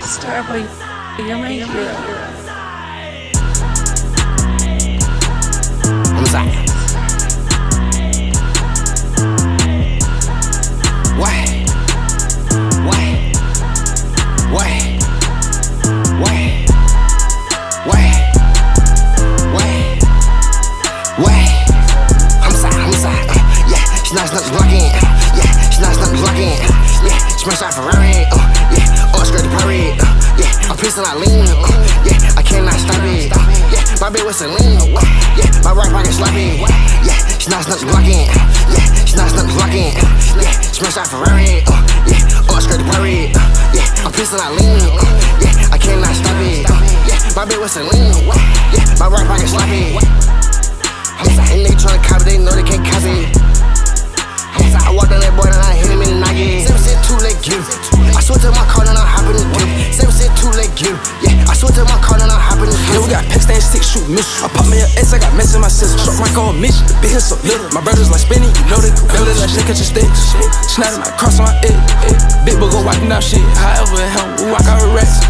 Starboy, you're my hero. Homicide. What? Homicide. Yeah, she nice enough to block in. Yeah, she nice enough to block in. Yeah, smash out Ferrari. Yeah, or skirt the parade. Yeah, I'm pissing out lean. Yeah, I cannot stop it. Yeah, my bitch with Celine. Yeah, my right pocket sloppy. Yeah, she nice enough to block in. Yeah, she nice enough to block in. Yeah, smash out Ferrari. Yeah, or skirt the parade. Yeah, I'm pissing out lean. Yeah, I cannot stop it. Yeah, my bitch with Celine. Yeah, my right pocket sloppy. And they tryna copy, they know they can't copy. I walked on that boy and I hit him in the noggin. 7 cent, 2 leg give. I switched to my car and I hop in the dip. 7 cent, 2 leg give. Yeah, I switched to my car and I hop in the dip. Yeah, we got Pakistan 6 shoot miss. I pop me an X, I got mess in my system. Short mic on Mitch, the big so little. My brothers like spinning, you know they feel it like shit, catch a stick. Snapping my cross on my head. Big boy go wiping out shit. However, it help, we walk out with rats.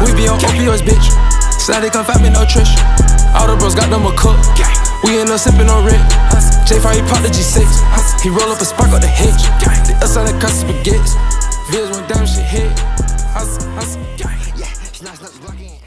We be on opioids, bitch. Slide they come find me, no trish. All the bros got them a cook. We end up sipping on red. J5, he popped the G6. He roll up a spark up the hitch. The us on the cuss spaghetti. Viz went down, shit hit. Yeah, she nice enough to block in.